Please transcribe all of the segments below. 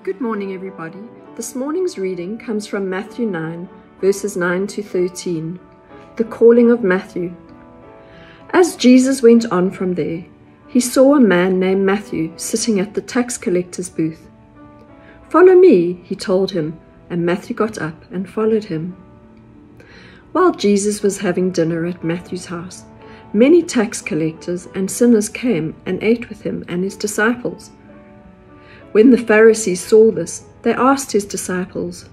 Good morning, everybody. This morning's reading comes from Matthew 9, verses 9 to 13. The calling of Matthew. As Jesus went on from there, he saw a man named Matthew sitting at the tax collector's booth. "Follow me," he told him, and Matthew got up and followed him. While Jesus was having dinner at Matthew's house, many tax collectors and sinners came and ate with him and his disciples. When the Pharisees saw this, they asked his disciples,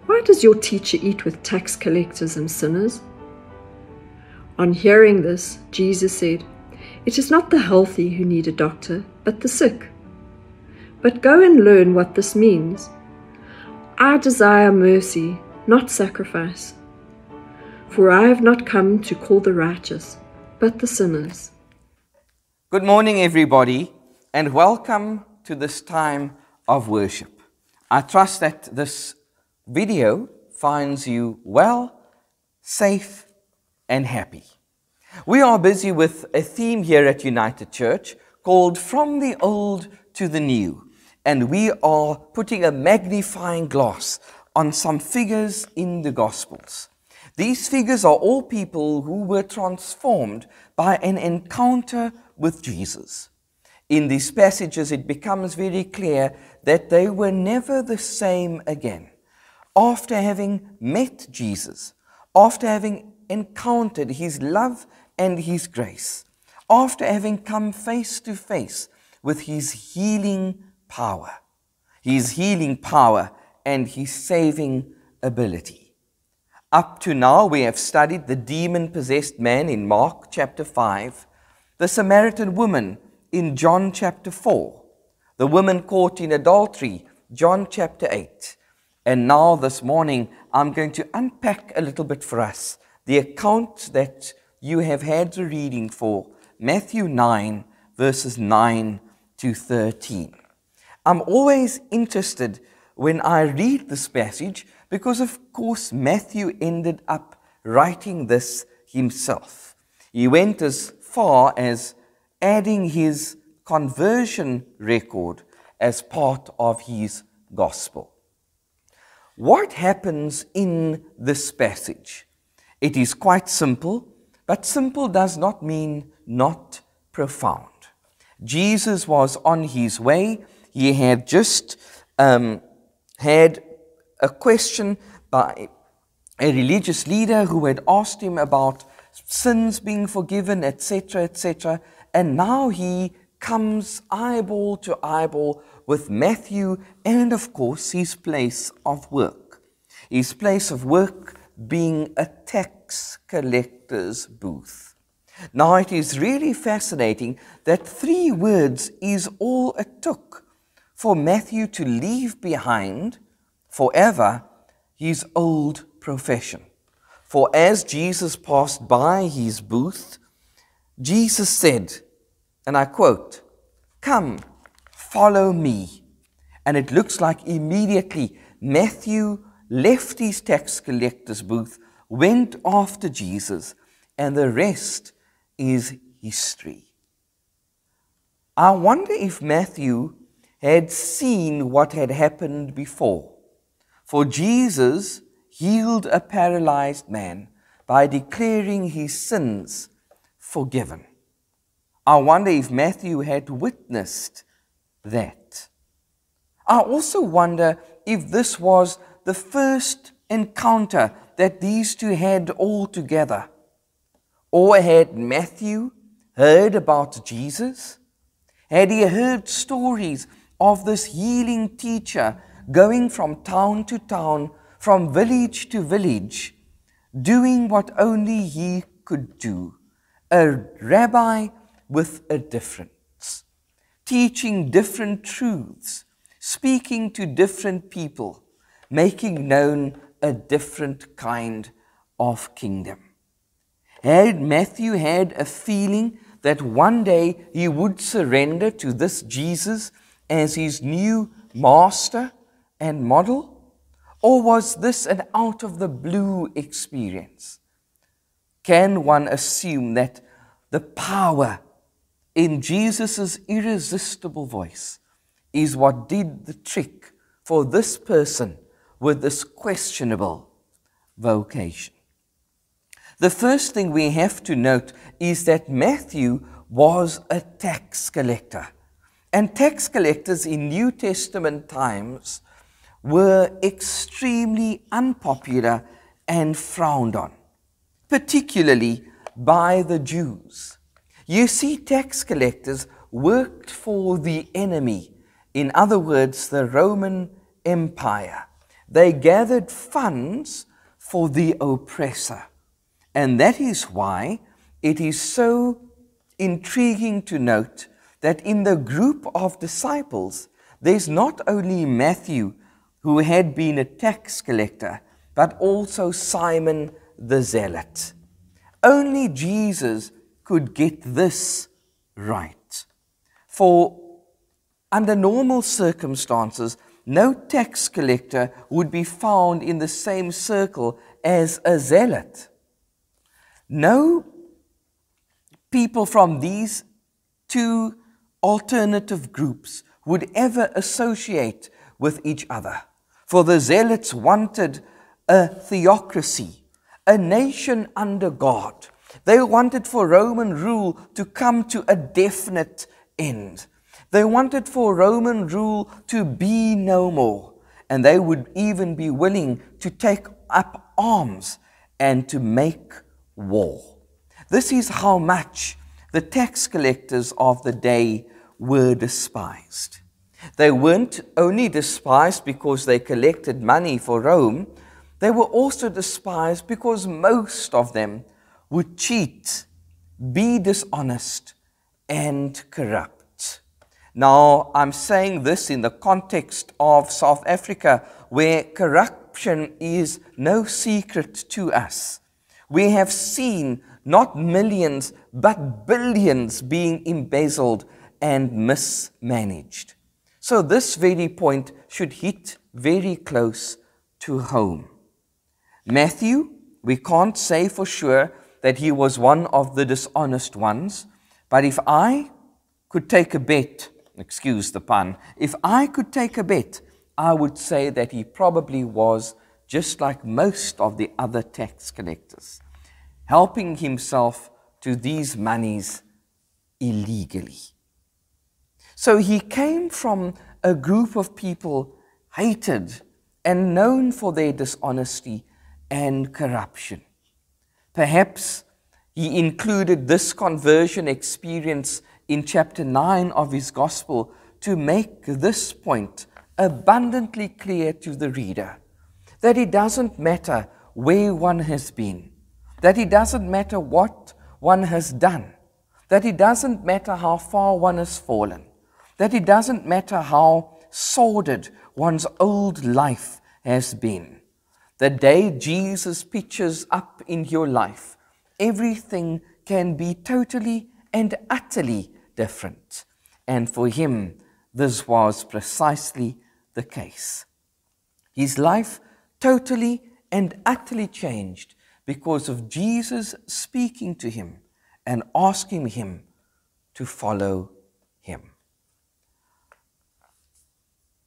"Why does your teacher eat with tax collectors and sinners?" On hearing this, Jesus said, "It is not the healthy who need a doctor, but the sick. But go and learn what this means. I desire mercy, not sacrifice. For I have not come to call the righteous, but the sinners." Good morning, everybody, and welcome to this time of worship. I trust that this video finds you well, safe, and happy. We are busy with a theme here at United Church called From the Old to the New, and we are putting a magnifying glass on some figures in the Gospels. These figures are all people who were transformed by an encounter with Jesus. In these passages, it becomes very clear that they were never the same again. After having met Jesus, after having encountered his love and his grace, after having come face to face with his healing power and his saving ability. Up to now, we have studied the demon-possessed man in Mark chapter 5, the Samaritan woman in John chapter 4, the woman caught in adultery, John chapter 8. And now this morning, I'm going to unpack a little bit for us the account that you have had the reading for, Matthew 9, verses 9 to 13. I'm always interested when I read this passage because, of course, Matthew ended up writing this himself. He went as far as adding his conversion record as part of his gospel. What happens in this passage? It is quite simple, but simple does not mean not profound. Jesus was on his way. He had just had a question by a religious leader who had asked him about sins being forgiven, etc., etc., and now he comes eyeball to eyeball with Matthew and, of course, his place of work. His place of work being a tax collector's booth. Now, it is really fascinating that 3 words is all it took for Matthew to leave behind forever his old profession. For as Jesus passed by his booth, Jesus said, and I quote, "Come, follow me." And it looks like immediately Matthew left his tax collector's booth, went after Jesus, and the rest is history. I wonder if Matthew had seen what had happened before. For Jesus healed a paralyzed man by declaring his sins forgiven. I wonder if Matthew had witnessed that. I also wonder if this was the first encounter that these two had all together. Or had Matthew heard about Jesus? Had he heard stories of this healing teacher going from town to town, from village to village, doing what only he could do? A rabbi with a difference, teaching different truths, speaking to different people, making known a different kind of kingdom. Had Matthew had a feeling that one day he would surrender to this Jesus as his new master and model? Or was this an out-of-the-blue experience? Can one assume that the power in Jesus' irresistible voice is what did the trick for this person with this questionable vocation. The first thing we have to note is that Matthew was a tax collector. And tax collectors in New Testament times were extremely unpopular and frowned on, particularly by the Jews. You see, tax collectors worked for the enemy, in other words, the Roman Empire. They gathered funds for the oppressor. And that is why it is so intriguing to note that in the group of disciples, there's not only Matthew, who had been a tax collector, but also Simon the Zealot. Only Jesus could get this right. For under normal circumstances, no tax collector would be found in the same circle as a zealot. No people from these two alternative groups would ever associate with each other. For the zealots wanted a theocracy, a nation under God. They wanted for Roman rule to come to a definite end. They wanted for Roman rule to be no more. And they would even be willing to take up arms and to make war. This is how much the tax collectors of the day were despised. They weren't only despised because they collected money for Rome, they were also despised because most of them would cheat, be dishonest, and corrupt. Now, I'm saying this in the context of South Africa, where corruption is no secret to us. We have seen not millions, but billions being embezzled and mismanaged. So this very point should hit very close to home. Matthew, we can't say for sure that he was one of the dishonest ones, but if I could take a bet, excuse the pun, if I could take a bet, I would say that he probably was just like most of the other tax collectors, helping himself to these monies illegally. So he came from a group of people hated and known for their dishonesty and corruption. Perhaps he included this conversion experience in chapter 9 of his gospel to make this point abundantly clear to the reader, that it doesn't matter where one has been, that it doesn't matter what one has done, that it doesn't matter how far one has fallen, that it doesn't matter how sordid one's old life has been. The day Jesus pitches up in your life, everything can be totally and utterly different. And for him, this was precisely the case. His life totally and utterly changed because of Jesus speaking to him and asking him to follow him.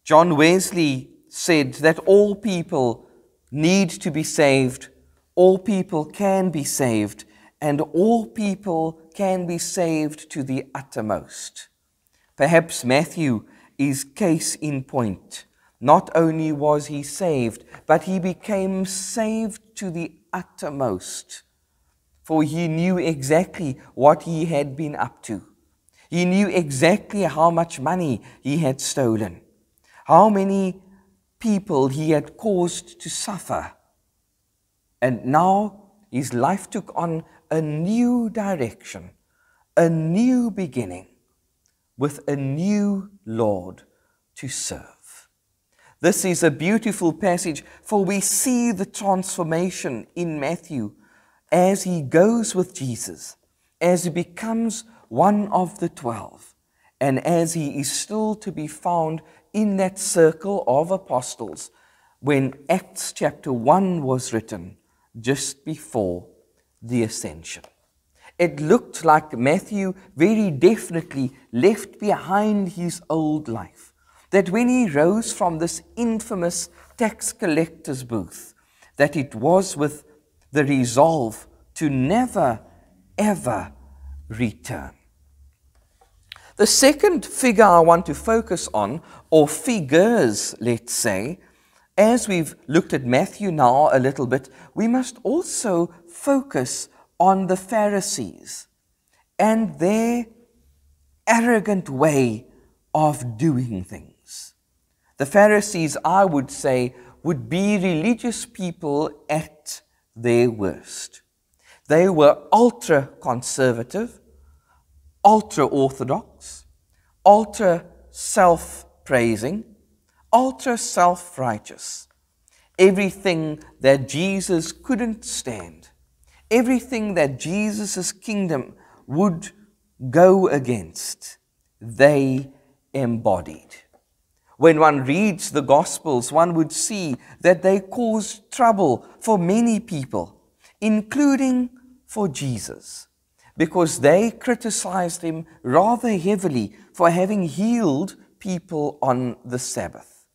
John Wesley said that all people need to be saved, all people can be saved, and all people can be saved to the uttermost. Perhaps Matthew is case in point. Not only was he saved, but he became saved to the uttermost. For he knew exactly what he had been up to. He knew exactly how much money he had stolen, how many people he had caused to suffer. And now his life took on a new direction, a new beginning, with a new Lord to serve. This is a beautiful passage, for we see the transformation in Matthew as he goes with Jesus, as he becomes one of the 12, and as he is still to be found in that circle of apostles when Acts chapter 1 was written just before the ascension. It looked like Matthew very definitely left behind his old life. that when he rose from this infamous tax collector's booth, that it was with the resolve to never, ever return. The second figure I want to focus on, or figures, let's say, as we've looked at Matthew now a little bit, we must also focus on the Pharisees and their arrogant way of doing things. The Pharisees, I would say, would be religious people at their worst. They were ultra-conservative, ultra-orthodox, ultra-self-praising, ultra-self-righteous. Everything that Jesus couldn't stand, everything that Jesus' kingdom would go against, they embodied. When one reads the Gospels, one would see that they caused trouble for many people, including for Jesus, because they criticized him rather heavily for having healed people on the Sabbath.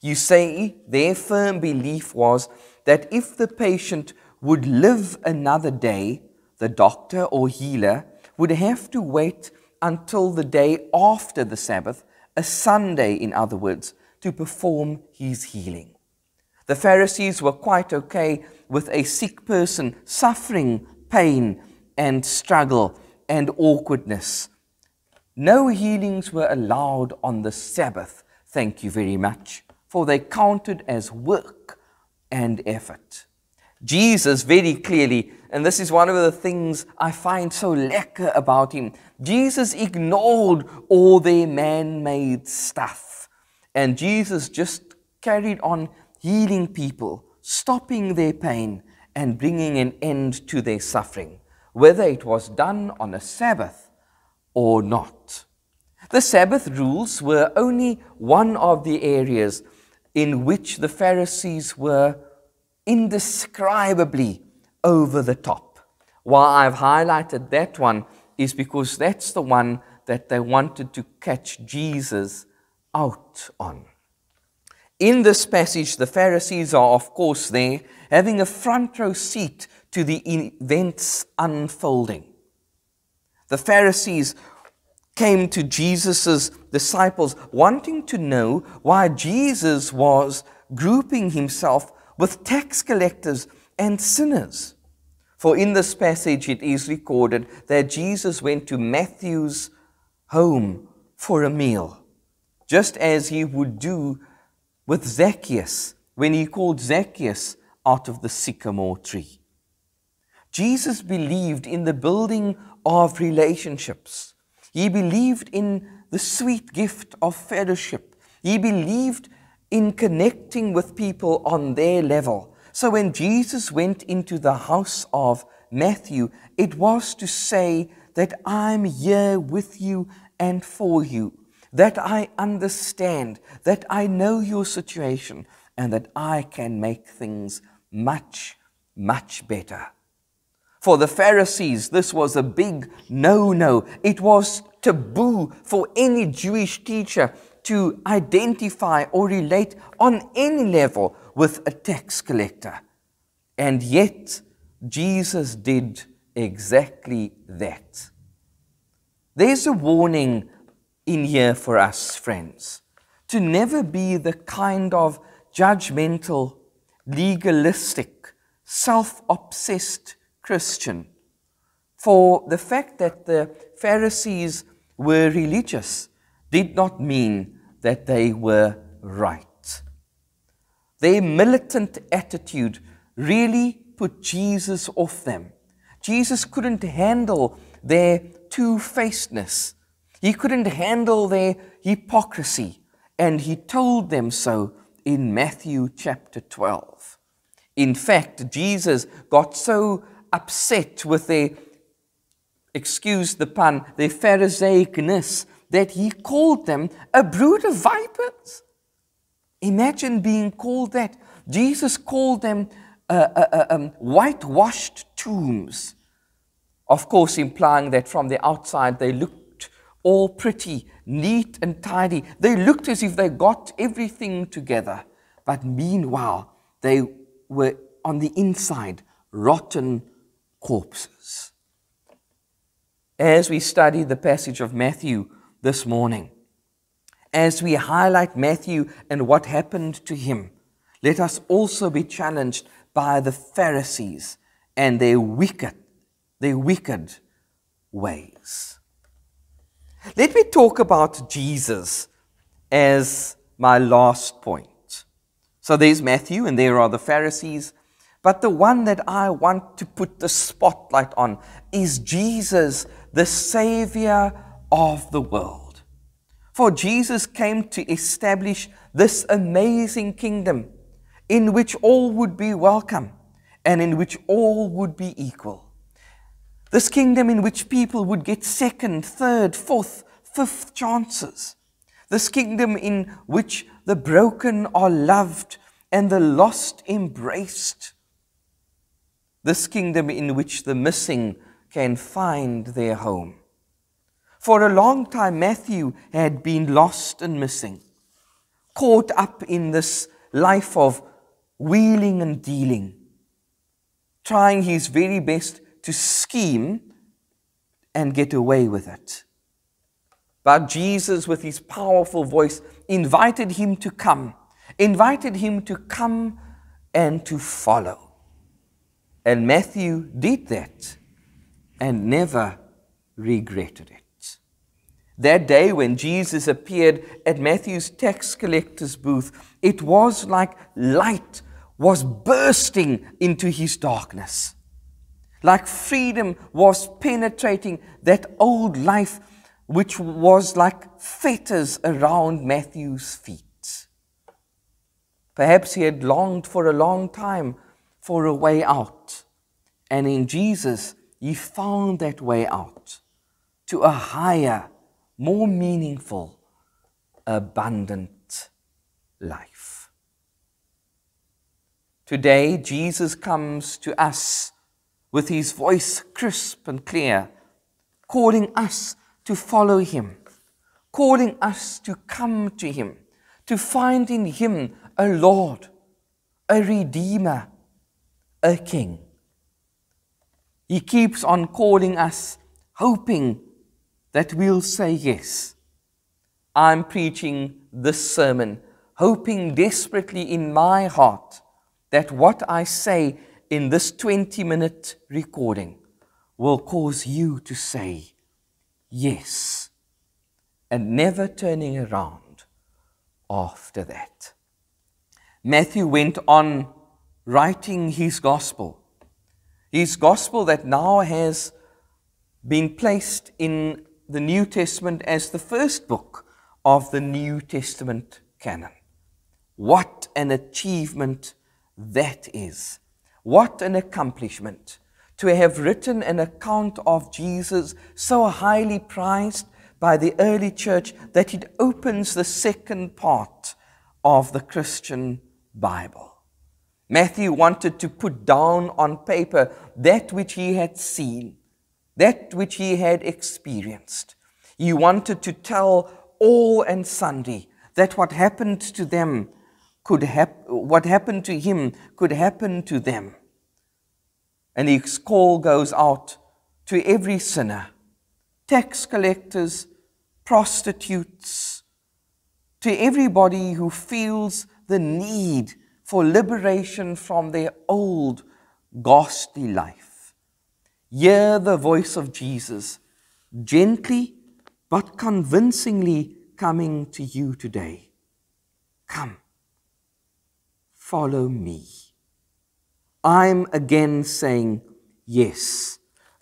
You see, their firm belief was that if the patient would live another day, the doctor or healer would have to wait until the day after the Sabbath, a Sunday in other words, to perform his healing. The Pharisees were quite okay with a sick person suffering pain and struggle and awkwardness. No healings were allowed on the Sabbath, thank you very much, for they counted as work and effort. Jesus very clearly, and this is one of the things I find so lekker about him, Jesus ignored all their man-made stuff. And Jesus just carried on healing people, stopping their pain and bringing an end to their suffering, whether it was done on a Sabbath or not. The Sabbath rules were only one of the areas in which the Pharisees were indescribably over the top. Why I've highlighted that one is because that's the one that they wanted to catch Jesus out on. In this passage, the Pharisees are, of course, there, having a front row seat to the events unfolding. The Pharisees came to Jesus' disciples wanting to know why Jesus was grouping himself with tax collectors and sinners. For in this passage it is recorded that Jesus went to Matthew's home for a meal, just as he would do with Zacchaeus when he called Zacchaeus out of the sycamore tree. Jesus believed in the building of relationships. He believed in the sweet gift of fellowship. He believed in connecting with people on their level. So when Jesus went into the house of Matthew, it was to say that I'm here with you and for you, that I understand, that I know your situation, and that I can make things much, much better. For the Pharisees, this was a big no-no. It was taboo for any Jewish teacher to identify or relate on any level with a tax collector. And yet, Jesus did exactly that. There's a warning in here for us, friends, to never be the kind of judgmental, legalistic, self-obsessed Christian. For the fact that the Pharisees were religious did not mean that they were right. Their militant attitude really put Jesus off them. Jesus couldn't handle their two-facedness. He couldn't handle their hypocrisy, and he told them so in Matthew chapter 12. In fact, Jesus got so upset with their, excuse the pun, their Pharisaicness, that he called them a brood of vipers. Imagine being called that. Jesus called them whitewashed tombs. Of course, implying that from the outside they looked all pretty, neat and tidy. They looked as if they got everything together. But meanwhile, they were on the inside rotten corpses. As we study the passage of Matthew this morning, as we highlight Matthew and what happened to him, let us also be challenged by the Pharisees and their wicked ways. Let me talk about Jesus as my last point. So there's Matthew and there are the Pharisees, but the one that I want to put the spotlight on is Jesus, the Savior of the world. For Jesus came to establish this amazing kingdom in which all would be welcome and in which all would be equal. This kingdom in which people would get second, third, fourth, fifth chances. This kingdom in which the broken are loved and the lost embraced. This kingdom in which the missing can find their home. For a long time, Matthew had been lost and missing, caught up in this life of wheeling and dealing, trying his very best to scheme and get away with it. But Jesus, with his powerful voice, invited him to come and to follow. And Matthew did that and never regretted it. That day when Jesus appeared at Matthew's tax collector's booth, it was like light was bursting into his darkness. Like freedom was penetrating that old life which was like fetters around Matthew's feet. Perhaps he had longed for a long time for a way out. And in Jesus, he found that way out to a higher, more meaningful, abundant life. Today, Jesus comes to us with his voice crisp and clear, calling us to follow him, calling us to come to him, to find in him a Lord, a Redeemer, a King. He keeps on calling us, hoping that we'll say yes. I'm preaching this sermon, hoping desperately in my heart that what I say in this 20-minute recording will cause you to say yes, and never turning around after that. Matthew went on writing his gospel that now has been placed in the New Testament as the first book of the New Testament canon. What an achievement that is. What an accomplishment to have written an account of Jesus so highly prized by the early church that it opens the second part of the Christian Bible. Matthew wanted to put down on paper that which he had seen, that which he had experienced. He wanted to tell all and sundry that what happened to them what happened to him could happen to them. And his call goes out to every sinner, tax collectors, prostitutes, to everybody who feels the need for liberation from their old ghastly life. Hear the voice of Jesus, gently but convincingly coming to you today. Come, follow me. I'm again saying, yes,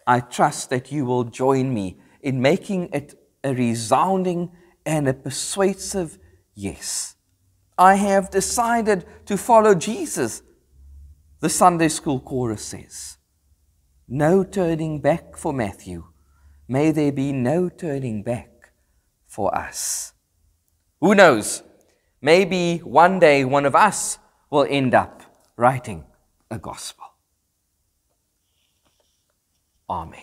I trust that you will join me in making it a resounding and a persuasive yes. I have decided to follow Jesus, the Sunday school chorus says. No turning back for Matthew. May there be no turning back for us. Who knows? Maybe one day one of us will end up writing a gospel. Amen.